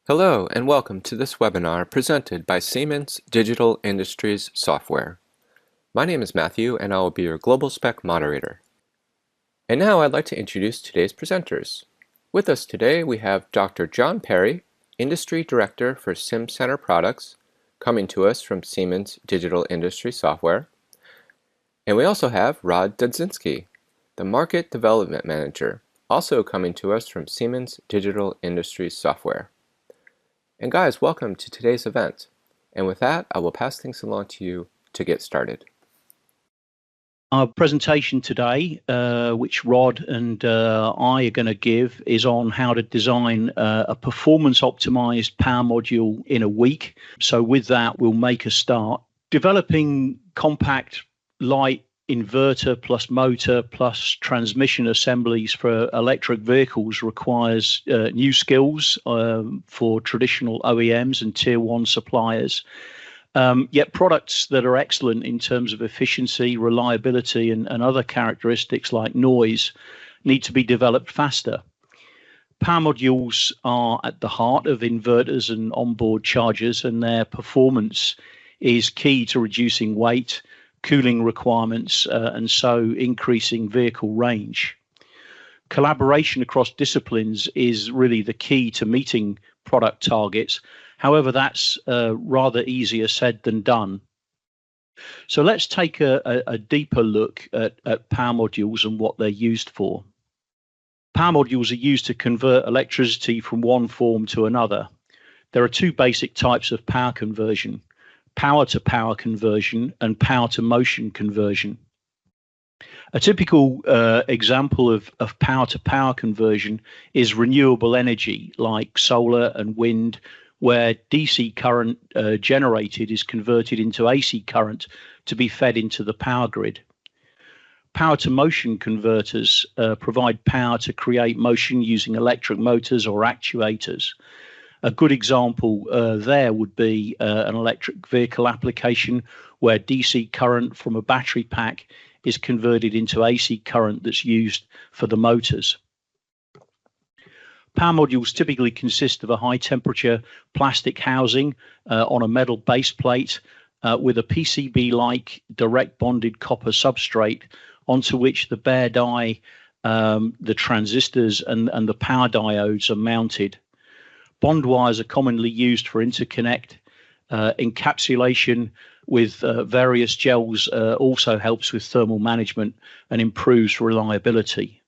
Hello and welcome to this webinar presented by Siemens Digital Industries Software. My name is Matthew and I will be your Global Spec moderator. And now I'd like to introduce today's presenters. With us today we have Dr. John Perry, Industry Director for SimCenter Products, coming to us from Siemens Digital Industries Software. And we also have Rod Dudzinski, the Market Development Manager, also coming to us from Siemens Digital Industries Software. And guys, welcome to today's event. And with that, I will pass things along to you to get started. Our presentation today, which Rod and I are going to give, is on how to design a performance-optimized power module in a week. So with that, we'll make a start. Developing compact, light inverter plus motor plus transmission assemblies for electric vehicles requires new skills for traditional OEMs and tier one suppliers. Yet products that are excellent in terms of efficiency, reliability, and other characteristics like noise need to be developed faster. Power modules are at the heart of inverters and onboard chargers, and their performance is key to reducing weight, cooling requirements, and so increasing vehicle range. Collaboration across disciplines is really the key to meeting product targets. However, that's rather easier said than done. So let's take a deeper look at power modules and what they're used for. Power modules are used to convert electricity from one form to another. There are two basic types of power conversion: power to power conversion and power to motion conversion. A typical example of power to power conversion is renewable energy like solar and wind, where DC current generated is converted into AC current to be fed into the power grid. Power to motion converters provide power to create motion using electric motors or actuators. A good example there would be an electric vehicle application where DC current from a battery pack is converted into AC current that's used for the motors. Power modules typically consist of a high temperature plastic housing on a metal base plate with a PCB-like direct bonded copper substrate onto which the bare die, the transistors and the power diodes are mounted. Bond wires are commonly used for interconnect. Encapsulation with various gels also helps with thermal management and improves reliability.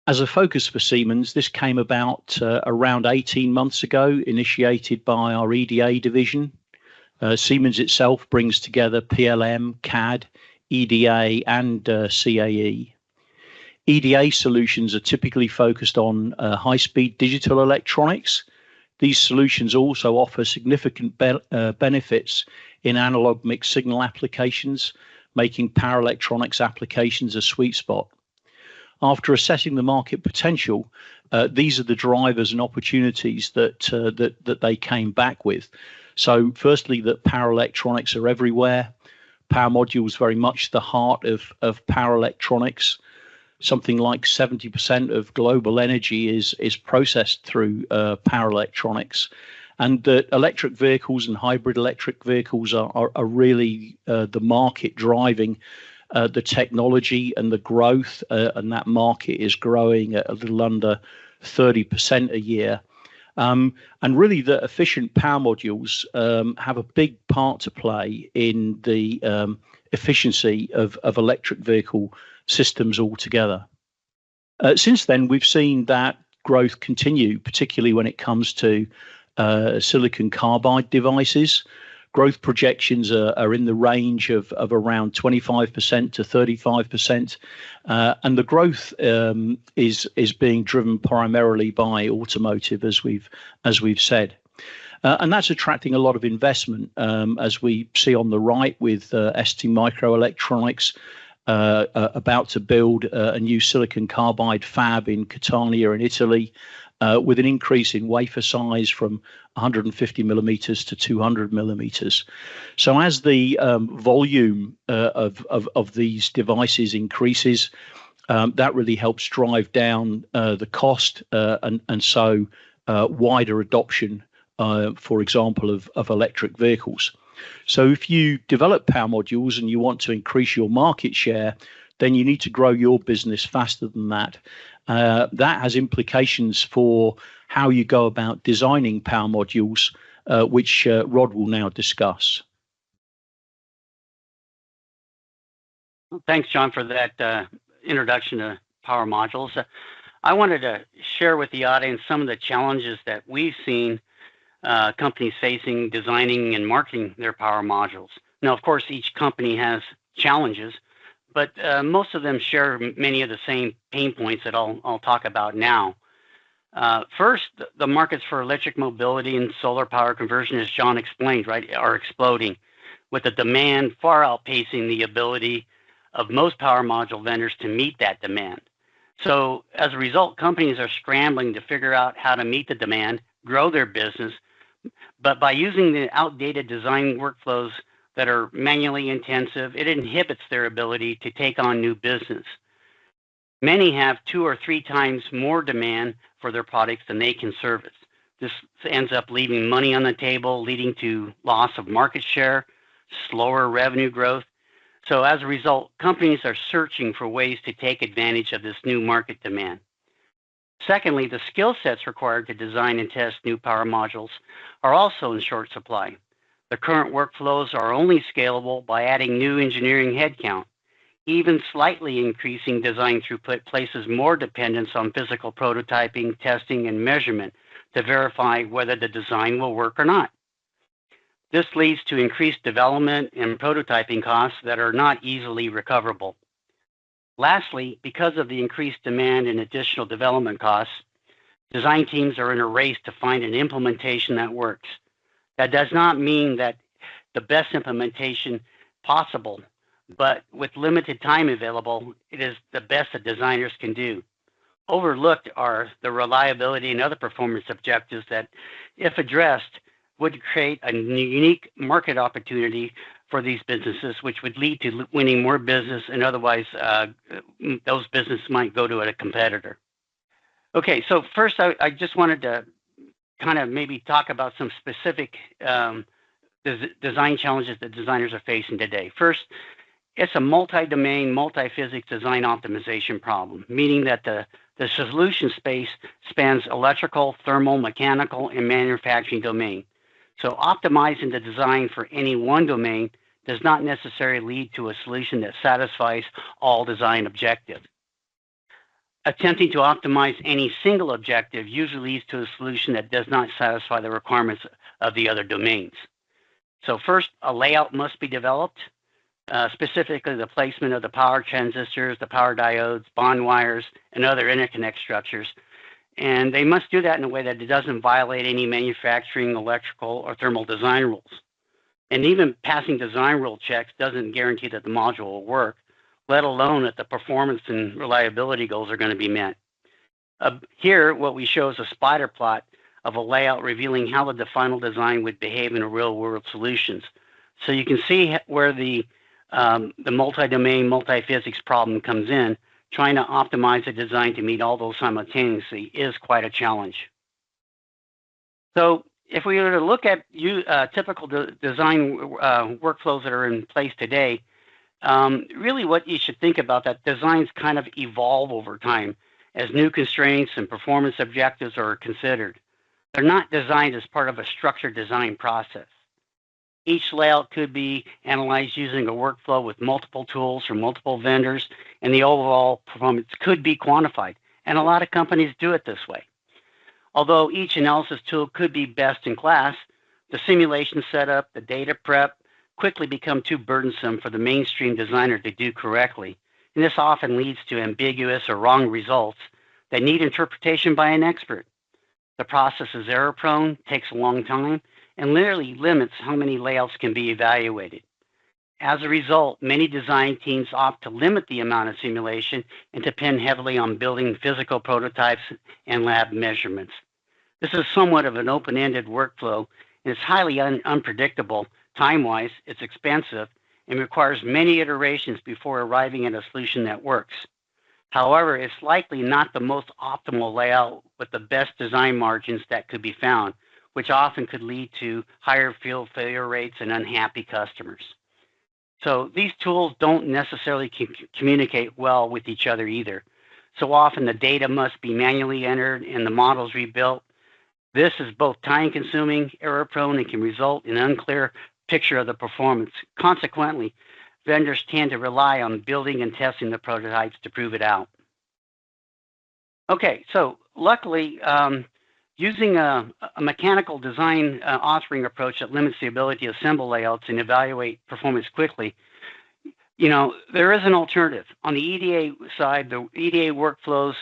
As a focus for Siemens, this came about around 18 months ago, initiated by our EDA division. Siemens itself brings together PLM, CAD, EDA, and CAE. EDA solutions are typically focused on high-speed digital electronics. These solutions also offer significant benefits in analog mixed signal applications, making power electronics applications a sweet spot. After assessing the market potential, these are the drivers and opportunities that they came back with. So firstly, that power electronics are everywhere. Power modules very much the heart of power electronics. Something like 70% of global energy is processed through power electronics, and that electric vehicles and hybrid electric vehicles are really the market driving the technology and the growth, and that market is growing at a little under 30% a year. And really the efficient power modules have a big part to play in the efficiency of electric vehicle systems altogether. Since then, we've seen that growth continue, particularly when it comes to silicon carbide devices. Growth projections are in the range of around 25% to 35%, and the growth is being driven primarily by automotive, as we've said. And that's attracting a lot of investment, as we see on the right with ST Microelectronics about to build a new silicon carbide fab in Catania in Italy, with an increase in wafer size from 150 millimeters to 200 millimeters. So as the volume of these devices increases, That really helps drive down the cost and so wider adoption, for example, of electric vehicles. So if you develop power modules and you want to increase your market share, then you need to grow your business faster than that. That has implications for how you go about designing power modules, which Rod will now discuss. Thanks, John, for that introduction to power modules. I wanted to share with the audience some of the challenges that we've seen companies facing designing and marketing their power modules. Now, of course, each company has challenges, but most of them share many of the same pain points that I'll talk about now. First, the markets for electric mobility and solar power conversion, as John explained, right, are exploding, with the demand far outpacing the ability of most power module vendors to meet that demand. So as a result, companies are scrambling to figure out how to meet the demand, grow their business, but by using the outdated design workflows that are manually intensive, it inhibits their ability to take on new business. Many have 2 or 3 times more demand for their products than they can service. This ends up leaving money on the table, leading to loss of market share, slower revenue growth. So as a result, companies are searching for ways to take advantage of this new market demand. Secondly, the skill sets required to design and test new power modules are also in short supply. The current workflows are only scalable by adding new engineering headcount. Even slightly increasing design throughput places more dependence on physical prototyping, testing, and measurement to verify whether the design will work or not. This leads to increased development and prototyping costs that are not easily recoverable. Lastly, because of the increased demand and additional development costs, design teams are in a race to find an implementation that works. That does not mean that the best implementation possible, but with limited time available, it is the best that designers can do. Overlooked are the reliability and other performance objectives that, if addressed, would create a unique market opportunity for these businesses, which would lead to winning more business, and otherwise those businesses might go to a competitor. Okay, so first I just wanted to kind of maybe talk about some specific design challenges that designers are facing today. First, it's a multi-domain, multi-physics design optimization problem, meaning that the solution space spans electrical, thermal, mechanical, and manufacturing domain. So optimizing the design for any one domain does not necessarily lead to a solution that satisfies all design objectives. Attempting to optimize any single objective usually leads to a solution that does not satisfy the requirements of the other domains. So first, a layout must be developed, specifically the placement of the power transistors, the power diodes, bond wires, and other interconnect structures. And they must do that in a way that it doesn't violate any manufacturing, electrical, or thermal design rules. And even passing design rule checks doesn't guarantee that the module will work, let alone that the performance and reliability goals are going to be met. Here, what we show is a spider plot of a layout revealing how the final design would behave in a real-world solutions. So you can see where the multi-domain, multi-physics problem comes in. Trying to optimize a design to meet all those simultaneously is quite a challenge. So if we were to look at typical design workflows that are in place today, really what you should think about that designs kind of evolve over time as new constraints and performance objectives are considered. They're not designed as part of a structured design process. Each layout could be analyzed using a workflow with multiple tools from multiple vendors, and the overall performance could be quantified. And a lot of companies do it this way. Although each analysis tool could be best in class, the simulation setup, the data prep, quickly become too burdensome for the mainstream designer to do correctly. And this often leads to ambiguous or wrong results that need interpretation by an expert. The process is error-prone, takes a long time, and literally limits how many layouts can be evaluated. As a result, many design teams opt to limit the amount of simulation and depend heavily on building physical prototypes and lab measurements. This is somewhat of an open-ended workflow, and it's highly unpredictable. Time-wise, it's expensive and requires many iterations before arriving at a solution that works. However, it's likely not the most optimal layout with the best design margins that could be found, which often could lead to higher field failure rates and unhappy customers. So these tools don't necessarily communicate well with each other either. So often the data must be manually entered and the models rebuilt. This is both time consuming, error prone, and can result in an unclear picture of the performance. Consequently, vendors tend to rely on building and testing the prototypes to prove it out. Okay, so luckily, using a mechanical design authoring approach that limits the ability to assemble layouts and evaluate performance quickly, there is an alternative. On the EDA side, the EDA workflows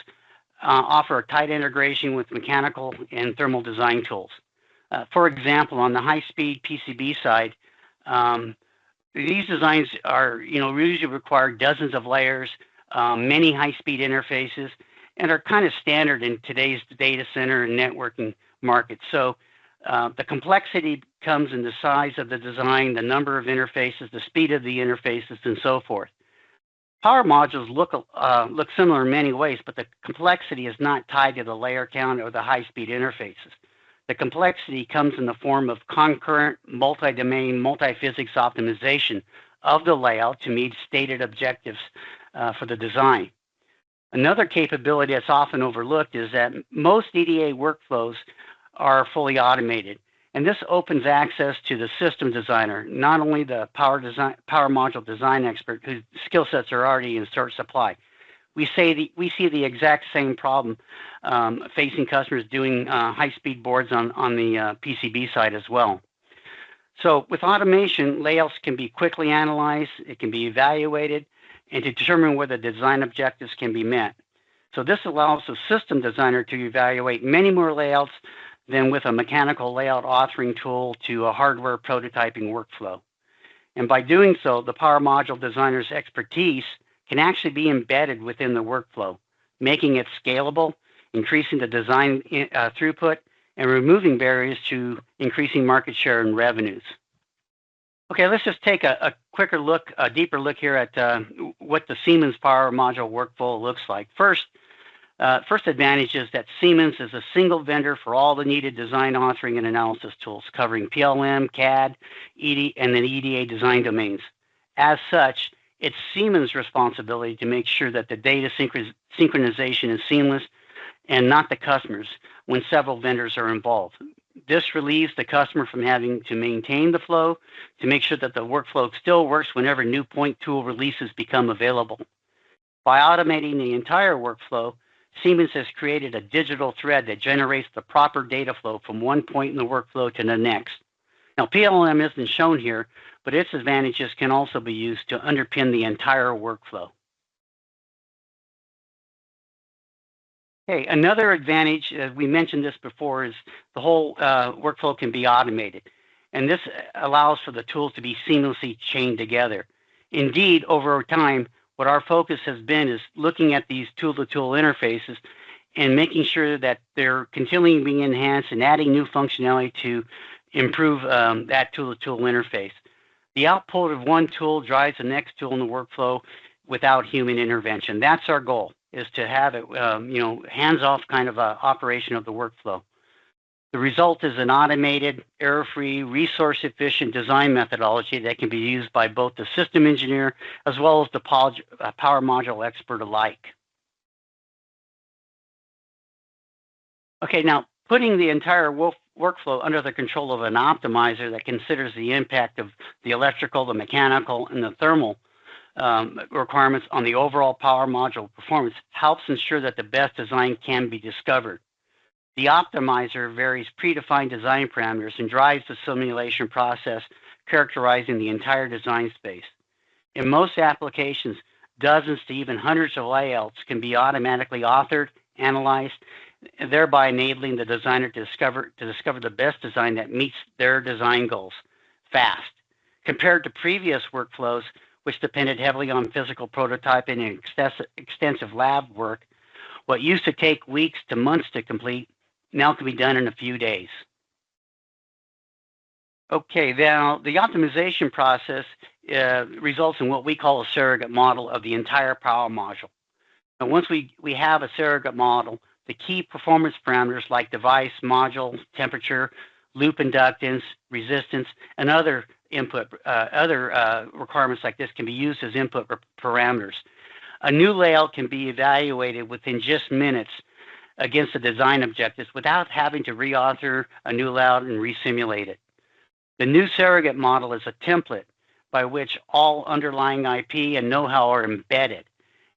offer a tight integration with mechanical and thermal design tools. For example, on the high-speed PCB side, these designs are, usually require dozens of layers, many high-speed interfaces, and are kind of standard in today's data center and networking market. So the complexity comes in the size of the design, the number of interfaces, the speed of the interfaces, and so forth. Power modules look similar in many ways, but the complexity is not tied to the layer count or the high-speed interfaces. The complexity comes in the form of concurrent, multi-domain, multi-physics optimization of the layout to meet stated objectives for the design. Another capability that's often overlooked is that most EDA workflows are fully automated, and this opens access to the system designer, not only the power module design expert whose skill sets are already in short supply. We see the exact same problem facing customers doing high-speed boards on the PCB side as well. So with automation, layouts can be quickly analyzed, it can be evaluated, and to determine whether design objectives can be met. So this allows the system designer to evaluate many more layouts than with a mechanical layout authoring tool to a hardware prototyping workflow. And by doing so, the power module designer's expertise can actually be embedded within the workflow, making it scalable, increasing the design throughput, and removing barriers to increasing market share and revenues. Okay, let's just take a deeper look here at what the Siemens power module workflow looks like. First advantage is that Siemens is a single vendor for all the needed design authoring and analysis tools, covering PLM, CAD, and the EDA design domains. As such, it's Siemens' responsibility to make sure that the data synchronization is seamless and not the customer's when several vendors are involved. This relieves the customer from having to maintain the flow to make sure that the workflow still works whenever new point tool releases become available. By automating the entire workflow, Siemens has created a digital thread that generates the proper data flow from one point in the workflow to the next. Now, PLM isn't shown here, but its advantages can also be used to underpin the entire workflow. Okay, another advantage, we mentioned this before, is the whole workflow can be automated. And this allows for the tools to be seamlessly chained together. Indeed, over time, what our focus has been is looking at these tool-to-tool interfaces and making sure that they're continually being enhanced and adding new functionality to improve that tool-to-tool interface. The output of one tool drives the next tool in the workflow without human intervention. That's our goal, is to have it, hands-off kind of operation of the workflow. The result is an automated, error-free, resource-efficient design methodology that can be used by both the system engineer as well as the power module expert alike. Okay, now putting the entire workflow under the control of an optimizer that considers the impact of the electrical, the mechanical, and the thermal requirements on the overall power module performance helps ensure that the best design can be discovered. The optimizer varies predefined design parameters and drives the simulation process, characterizing the entire design space. In most applications, dozens to even hundreds of layouts can be automatically authored, analyzed, thereby enabling the designer to discover the best design that meets their design goals fast. Compared to previous workflows, which depended heavily on physical prototyping and extensive lab work, what used to take weeks to months to complete now can be done in a few days. Okay, now the optimization process results in what we call a surrogate model of the entire power module. And once we have a surrogate model, the key performance parameters like device, module, temperature, loop inductance, resistance, and other requirements like this can be used as input parameters. A new layout can be evaluated within just minutes against the design objectives without having to reauthor a new layout and resimulate it. The new surrogate model is a template by which all underlying IP and know-how are embedded.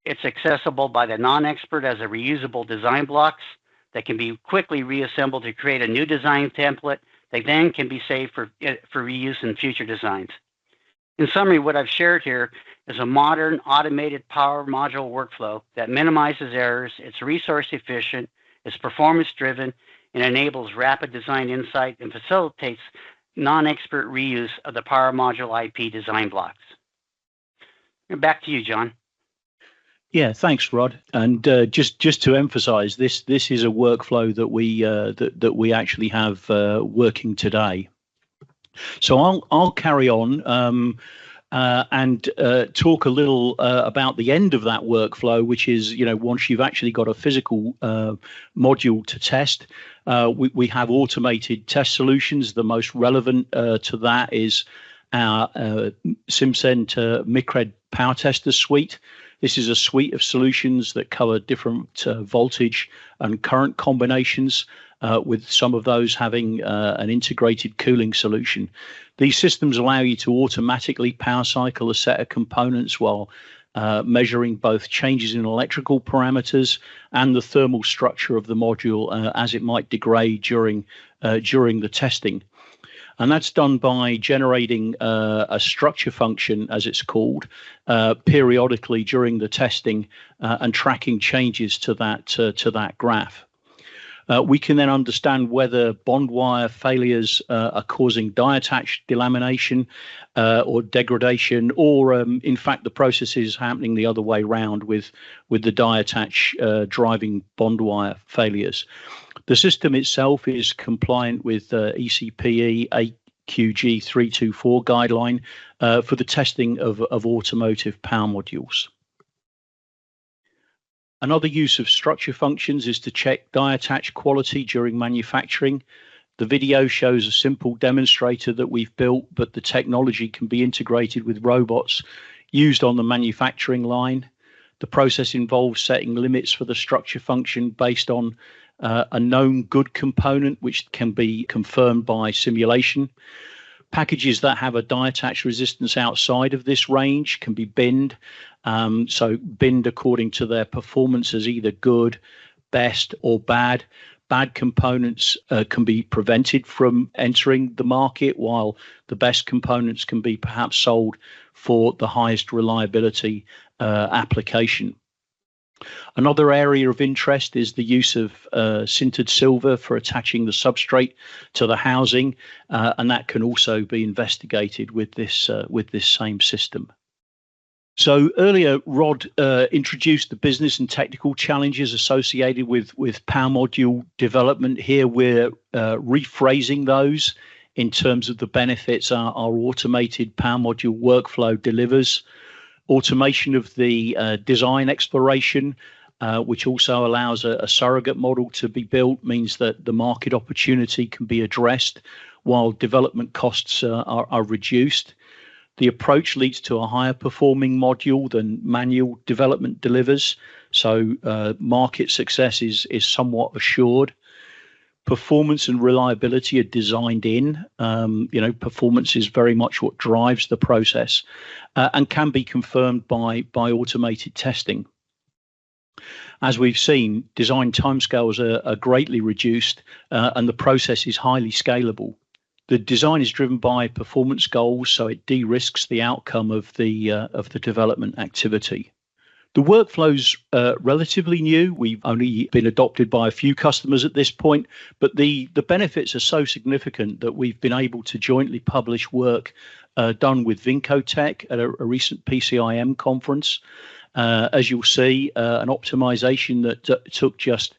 It's accessible by the non-expert as a reusable design blocks that can be quickly reassembled to create a new design template that then can be saved for reuse in future designs. In summary, what I've shared here is a modern automated power module workflow that minimizes errors, it's resource efficient, it's performance driven, and enables rapid design insight and facilitates non-expert reuse of the power module IP design blocks. And back to you, John. Yeah, thanks, Rod. And just to emphasize, this is a workflow that we actually have working today. So I'll carry on and talk a little about the end of that workflow, which is, once you've actually got a physical module to test, we have automated test solutions. The most relevant to that is our SimCenter Micred Power Tester suite. This is a suite of solutions that cover different voltage and current combinations, with some of those having an integrated cooling solution. These systems allow you to automatically power cycle a set of components while measuring both changes in electrical parameters and the thermal structure of the module as it might degrade during the testing. And that's done by generating a structure function, as it's called, periodically during the testing and tracking changes to that graph. We can then understand whether bond wire failures are causing die attach delamination or degradation, or in fact the process is happening the other way around with the die attach driving bond wire failures. The system itself is compliant with ECPE AQG 324 guideline for the testing of automotive power modules. Another use of structure functions is to check die attach quality during manufacturing. The video shows a simple demonstrator that we've built, but the technology can be integrated with robots used on the manufacturing line. The process involves setting limits for the structure function based on a known good component, which can be confirmed by simulation. Packages that have a die attach resistance outside of this range can be binned. So binned according to their performance as either good, best, or bad. Bad components can be prevented from entering the market, while the best components can be perhaps sold for the highest reliability application. Another area of interest is the use of sintered silver for attaching the substrate to the housing, and that can also be investigated with this same system. So earlier, Rod introduced the business and technical challenges associated with power module development. Here we're rephrasing those in terms of the benefits our automated power module workflow delivers. Automation of the design exploration, which also allows a surrogate model to be built, means that the market opportunity can be addressed while development costs are reduced. The approach leads to a higher performing module than manual development delivers, so market success is somewhat assured. Performance and reliability are designed in. Performance is very much what drives the process and can be confirmed by automated testing. As we've seen, design timescales are greatly reduced and the process is highly scalable. The design is driven by performance goals, so it de-risks the outcome of the development activity. The workflow's relatively new. We've only been adopted by a few customers at this point, but the benefits are so significant that we've been able to jointly publish work done with Vincotech at a recent PCIM conference. As you'll see, an optimization that took just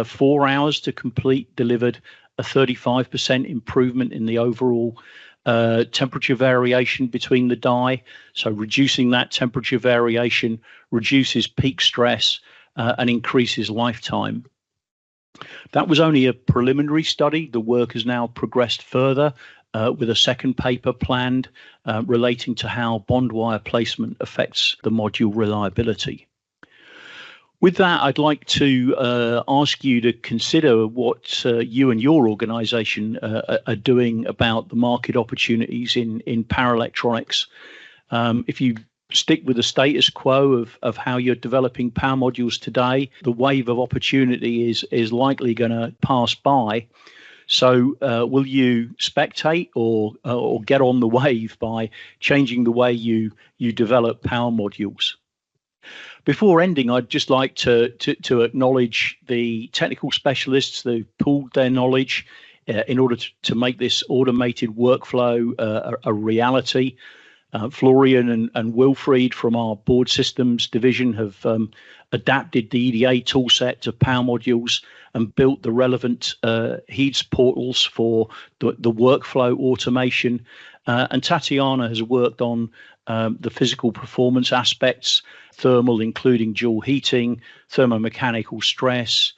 4 hours to complete delivered a 35% improvement in the overall temperature variation between the die. So reducing that temperature variation reduces peak stress and increases lifetime. That was only a preliminary study. The work has now progressed further with a second paper planned relating to how bond wire placement affects the module reliability. With that, I'd like to ask you to consider what you and your organization are doing about the market opportunities in power electronics. If you stick with the status quo of how you're developing power modules today, the wave of opportunity is likely going to pass by. So will you spectate or get on the wave by changing the way you develop power modules? Before ending, I'd just like to acknowledge the technical specialists that pooled their knowledge in order to make this automated workflow a reality. Florian and Wilfried from our board systems division have adapted the EDA toolset to power modules and built the relevant HEEDS portals for the workflow automation. And Tatiana has worked on the physical performance aspects, thermal, including joule heating, thermomechanical stress,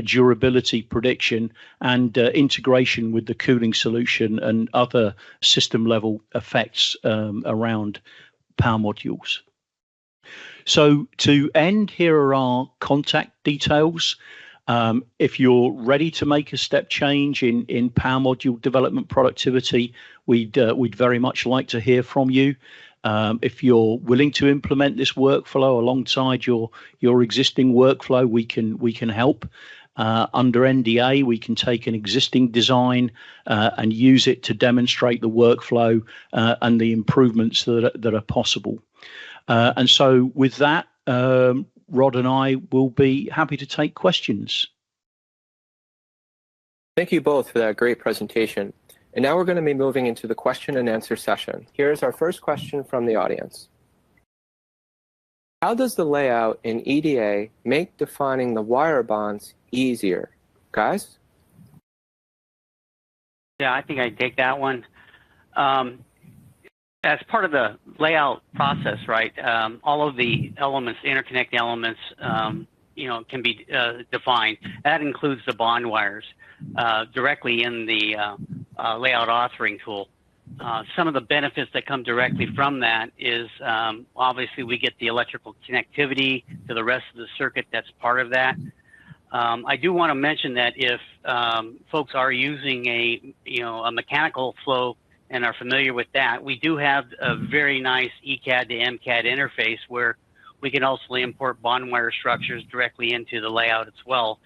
durability prediction, and integration with the cooling solution and other system level effects around power modules. So to end, here are our contact details. If you're ready to make a step change in power module development productivity, we'd very much like to hear from you. If you're willing to implement this workflow alongside your existing workflow, we can help. Under NDA, we can take an existing design and use it to demonstrate the workflow and the improvements that are possible. And so with that, Rod and I will be happy to take questions. Thank you both for that great presentation. And now we're going to be moving into the question and answer session. Here's our first question from the audience. How does the layout in EDA make defining the wire bonds easier? Guys? Yeah, I think I'd take that one. As part of the layout process, right, all of the elements, interconnect elements, can be defined. That includes the bond wires directly in the layout authoring tool. Some of the benefits that come directly from that is obviously we get the electrical connectivity to the rest of the circuit that's part of that. I do want to mention that if folks are using a mechanical flow and are familiar with that, we do have a very nice ECAD to MCAD interface where we can also import bond wire structures directly into the layout as well,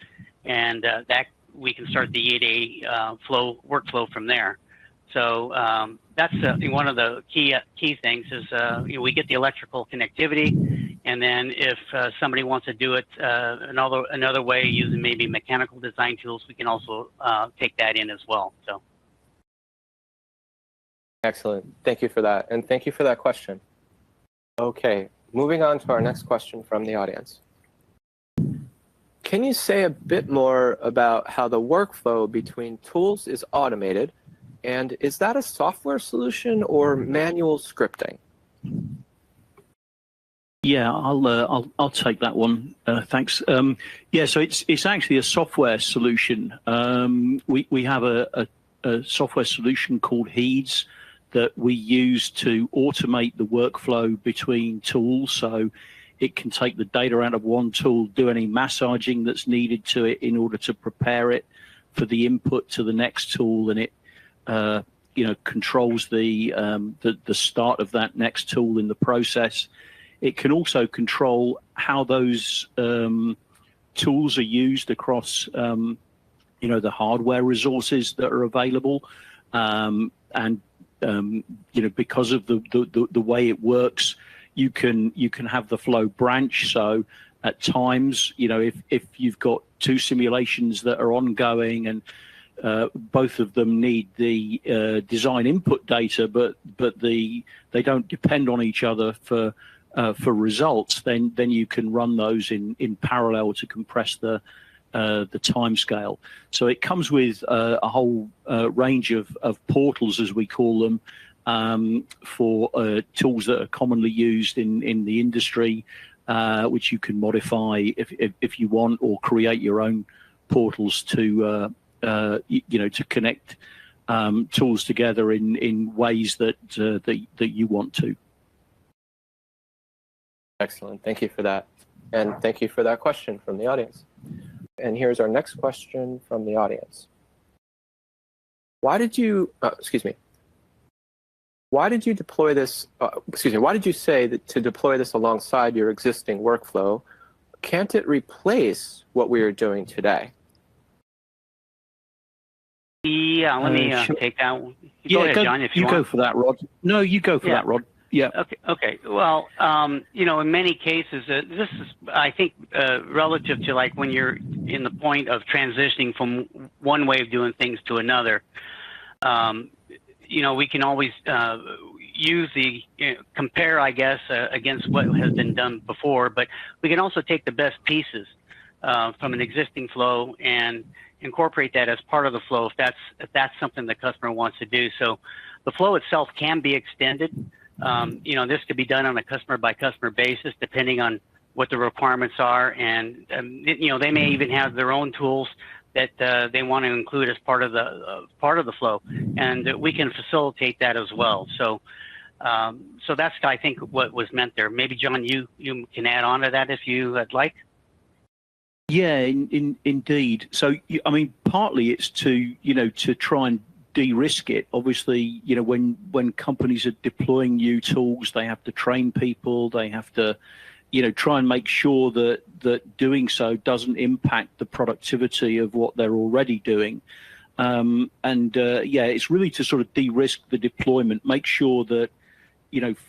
and that we can start the EDA workflow from there. So that's one of the key things is we get the electrical connectivity, and then if somebody wants to do it another way using maybe mechanical design tools, we can also take that in as well. So. Excellent. Thank you for that. And thank you for that question. Okay, moving on to our next question from the audience. Can you say a bit more about how the workflow between tools is automated? And is that a software solution or manual scripting? Yeah, I'll take that one. Thanks. Yeah, so it's actually a software solution. We have a software solution called HEEDS that we use to automate the workflow between tools. So it can take the data out of one tool, do any massaging that's needed to it in order to prepare it for the input to the next tool, and it controls the start of that next tool in the process. It can also control how those tools are used across the hardware resources that are available, and because of the way it works, you can have the flow branch. So at times, if you've got two simulations that are ongoing and both of them need the design input data, but they don't depend on each other for results, then you can run those in parallel to compress the the timescale. So it comes with a whole range of portals, as we call them, for tools that are commonly used in the industry, which you can modify if you want, or create your own portals to to connect tools together in ways that you want to. Excellent. Thank you for that. And thank you for that question from the audience. And here's our next question from the audience. Why did you, why did you deploy this, why did you say that to deploy this alongside your existing workflow? Can't it replace what we are doing today? Yeah, let me take that one. Go ahead, John, if you want. You go for that, Rod. No, you go for that, Rod. Yeah. Okay. Well, in many cases, this is, I think, relative to like when you're in the point of transitioning from one way of doing things to another. We can always use compare, I guess, against what has been done before, but we can also take the best pieces from an existing flow and incorporate that as part of the flow if that's something the customer wants to do. So the flow itself can be extended. This could be done on a customer by customer basis, depending on what the requirements are, and they may even have their own tools that they want to include as part of the flow, and we can facilitate that as well. So that's, I think, what was meant there. Maybe John, you can add on to that if you would like. Yeah, indeed. So I mean, partly it's to try and de-risk it. Obviously, when companies are deploying new tools, they have to train people. They have to, try and make sure that doing so doesn't impact the productivity of what they're already doing. It's really to sort of de-risk the deployment, make sure that,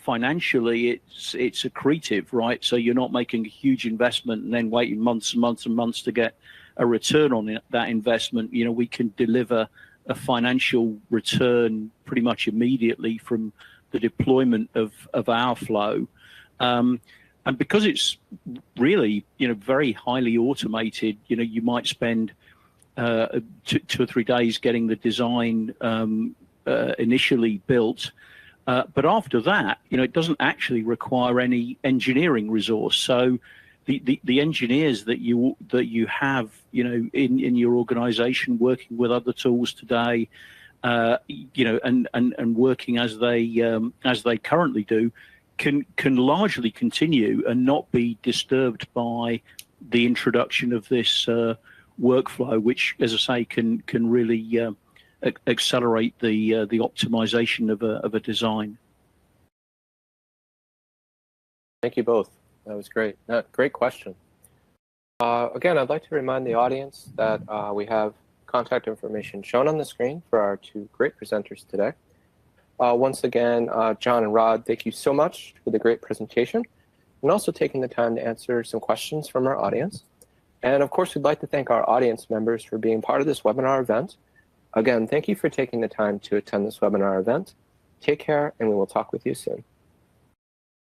financially it's accretive, right? So you're not making a huge investment and then waiting months and months and months to get a return on that investment. We can deliver a financial return pretty much immediately from the deployment of our flow. And because it's really, very highly automated, you might spend 2 or 3 days getting the design initially built. But after that, it doesn't actually require any engineering resource. So the engineers that you have, in your organization working with other tools today, and working as they currently do, can largely continue and not be disturbed by the introduction of this workflow, which, as I say, can really accelerate the optimization of a design. Thank you both. That was great. Great question. Again, I'd like to remind the audience that we have contact information shown on the screen for our 2 great presenters today. Once again, John and Rod, thank you so much for the great presentation and also taking the time to answer some questions from our audience. And of course, we'd like to thank our audience members for being part of this webinar event. Again, thank you for taking the time to attend this webinar event. Take care, and we will talk with you soon.